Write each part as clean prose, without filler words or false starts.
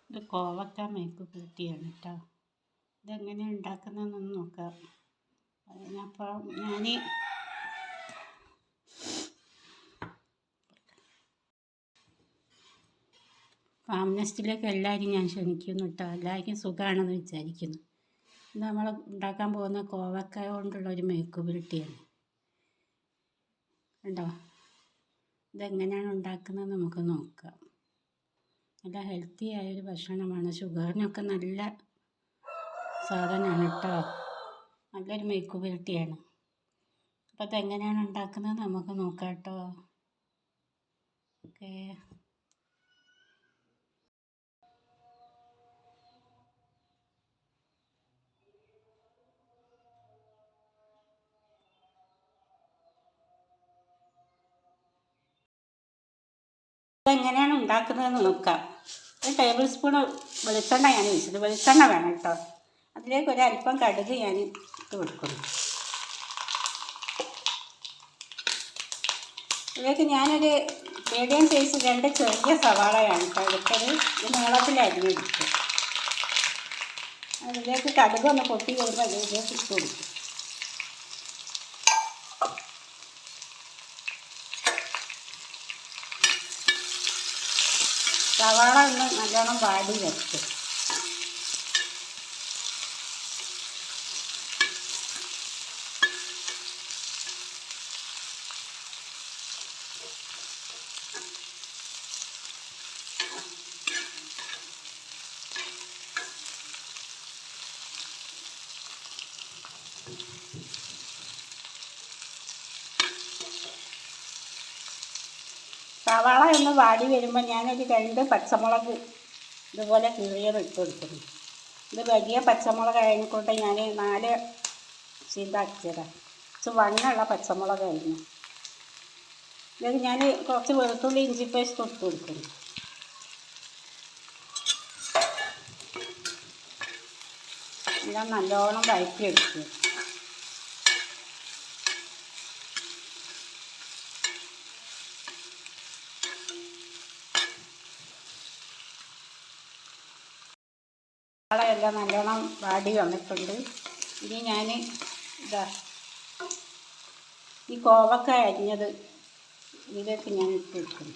ഇത് കോവക്ക മെഴുക്ക് പുരട്ടിയാണ് കേട്ടോ. ഇതെങ്ങനെയാണ് ഉണ്ടാക്കുന്നതെന്നൊന്ന് നോക്കാം. അതിനപ്പോൾ ഞാൻ ഫാം നെസ്റ്റിലേക്ക് എല്ലാവരും ഞാൻ ക്ഷണിക്കുന്നു കേട്ടോ. എല്ലാവർക്കും സുഖമാണെന്ന് വിചാരിക്കുന്നു. ഇത് നമ്മൾ ഉണ്ടാക്കാൻ പോകുന്ന കോവക്ക കൊണ്ടുള്ളൊരു മെഴുക്ക് പുരട്ടിയാണ് കേട്ടോ. ഇതെങ്ങനെയാണ് ഉണ്ടാക്കുന്നത് നമുക്ക് നോക്കാം. നല്ല ഹെൽത്തി ആയൊരു ഭക്ഷണമാണ്. ഷുഗറിനൊക്കെ നല്ല സാധനമാണ് കേട്ടോ. നല്ലൊരു മെഴുക്ക് പുരട്ടിയാണ്. അപ്പോൾ അതെങ്ങനെയാണ് ഉണ്ടാക്കുന്നത് നമുക്ക് നോക്കാം കേട്ടോ. ഓക്കേ. ഇതെങ്ങനെയാണ് ഉണ്ടാക്കുന്നതെന്ന് നോക്കാം. ഒരു ടേബിൾ സ്പൂൺ വെളിച്ചെണ്ണ ഞാൻ ഒഴിച്ചത്. വെളിച്ചെണ്ണ വേണം കേട്ടോ. അതിലേക്ക് ഒരല്പം കടുക് ഞാൻ ഇട്ട് കൊടുക്കുന്നു. ഇതിലേക്ക് ഞാനൊരു മീഡിയം സൈസ് 2 ചെറിയ സവാളയാണ് കേട്ടോ എടുത്തത്. ഇത് നീളത്തിൽ അരിഞ്ഞെടുക്കും. അതിലേക്ക് കടുകൊന്ന് പൊട്ടി വരുമ്പോൾ അതിലേക്ക് ഇട്ട് കൊടുക്കും. സവാള ഒന്ന് നല്ലോണം വാടി വെക്കും. സവാള ഒന്ന് വാടി വരുമ്പോൾ ഞാനൊരു 2 പച്ചമുളക് ഇതുപോലെ കീറിയത് ഇട്ട് കൊടുക്കുന്നു. ഇത് വലിയ പച്ചമുളക് ആയതിനെക്കൊണ്ട് ഞാൻ 4 ചീന്താക്കിയതാണ്. കുറച്ച് വണ്ണമുള്ള പച്ചമുളകായിരുന്നു. ഇതിൽ ഞാൻ കുറച്ച് വെളുത്തുള്ളി ഇഞ്ചി പേസ്റ്റ് ഇട്ട് കൊടുക്കുന്നു. എല്ലാം നല്ലോണം വഴറ്റിയെടുക്കുക. സവാളയെല്ലാം നല്ലോണം വാടി വന്നിട്ടുണ്ട്. ഇനി ഞാൻ ഈ കോവക്ക അരിഞ്ഞത് ഇതിലേക്ക് ഞാൻ ഇട്ട് വെക്കുന്നു.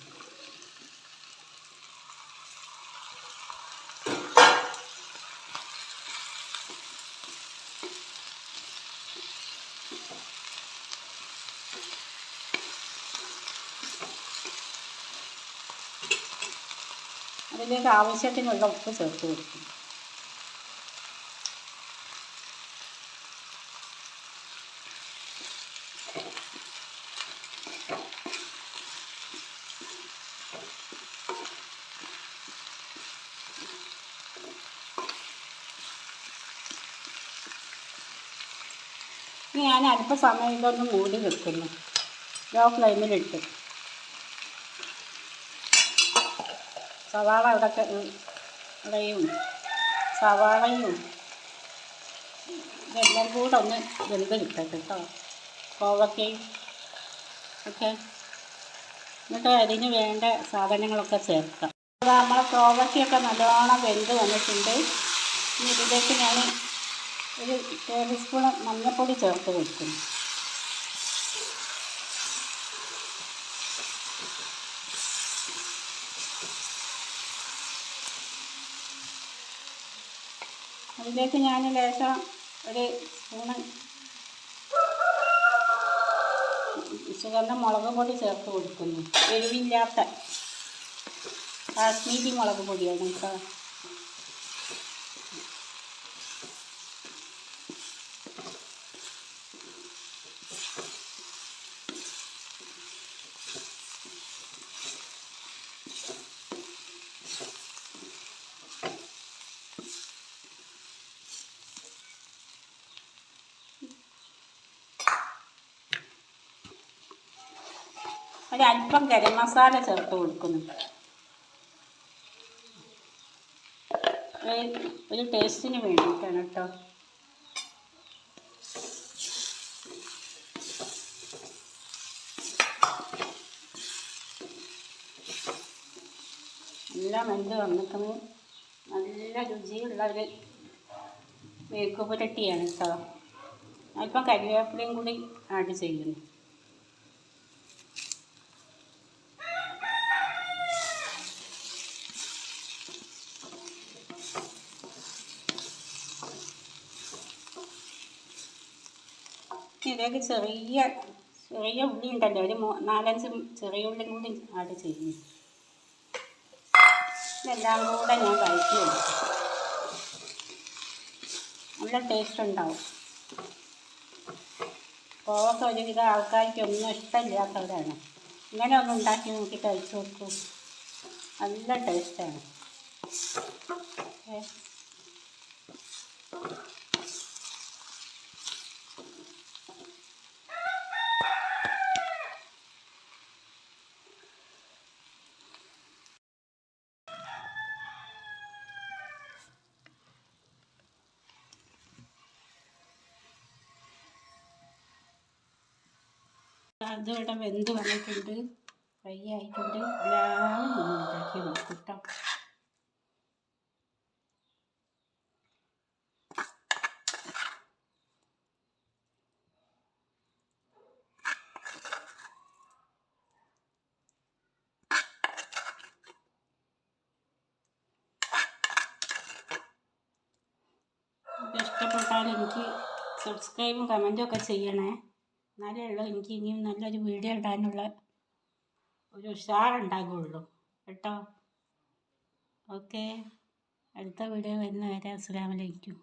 അതിലേക്ക് ആവശ്യത്തിനുള്ള ഉപ്പ് ചേർത്ത് കൊടുക്കും. ഇനി ഞാൻ അല്പസമയം ഇതൊന്ന് മൂടി വെക്കുന്നു. ലോ ഫ്ലെയിമിലിട്ട് സവാള ഇവിടെയും സവാളയും ഇതെല്ലാം കൂടെ ഒന്ന് വെന്ത് കിട്ടട്ടെ കേട്ടോ. കോവക്കയും ഒക്കെ. എന്നിട്ട് അതിന് വേണ്ട സാധനങ്ങളൊക്കെ ചേർക്കാം. അത് നമ്മളെ കോവക്കയൊക്കെ നല്ലോണം വെന്ത് വന്നിട്ടുണ്ട്. ഇനി ഇതിലേക്ക് ഞാൻ ഒരു ടേബിൾ സ്പൂൺ മഞ്ഞൾപ്പൊടി ചേർത്ത് വെക്കുന്നു. അതിലേക്ക് ഞാൻ ലേശം ഒരു സ്പൂണ് ചുവന്ന മുളക് പൊടി ചേർത്ത് കൊടുക്കുന്നു. എരിവില്ലാത്ത കാശ്മീരി മുളക് പൊടിയാണ് കേട്ടോ. ഒരല്പം ഗരം മസാല ചേർത്ത് കൊടുക്കുന്നു. ഒരു ടേസ്റ്റിന് വേണ്ടിയിട്ടാണ് കേട്ടോ. എല്ലാം വെന്ത് വന്നിട്ടുണ്ട്. നല്ല രുചിയുള്ള ഒരു മെഴുക്ക് പുരട്ടിയാണ് കേട്ടോ. അല്പം കരിവേപ്പിലയും കൂടി ആഡ് ചെയ്യുന്നു. ഇതിലേക്ക് ചെറിയ ഉള്ളി ഉണ്ടല്ലോ, ഒരു 4-5 ചെറിയ ഉള്ളിയും കൂടി ആഡ് ചെയ്യുന്നു. ഇതെല്ലാം കൂടെ ഞാൻ വഴറ്റി എടുക്കും. നല്ല ടേസ്റ്റ് ഉണ്ടാവും. കോവക്ക ഒരുവിധ ആൾക്കാർക്കൊന്നും ഇഷ്ടമില്ലാത്തവരാണ്. ഇങ്ങനെ ഒന്ന് ഉണ്ടാക്കി നോക്കി കഴിച്ചു നോക്കൂ, നല്ല ടേസ്റ്റാണ്. അതിവിടെ വെന്ത് വന്നിട്ടുണ്ട്, ഫ്രൈ ആയിട്ടുണ്ട്. എല്ലാവരും ഒന്ന് ഉണ്ടാക്കി നോക്കും കേട്ടോ. ഇഷ്ടപ്പെട്ടാൽ എനിക്ക് സബ്സ്ക്രൈബും കമൻറ്റും ഒക്കെ ചെയ്യണേ. എന്നാലേ ഉള്ളൂ എനിക്ക് ഇനിയും നല്ലൊരു വീഡിയോ ഇടാനുള്ള ഒരു ഉഷാറുണ്ടാകുള്ളൂ കേട്ടോ. ഓക്കെ, അടുത്ത വീഡിയോ വരുന്നവരെ അസ്സലാമു അലൈക്കും.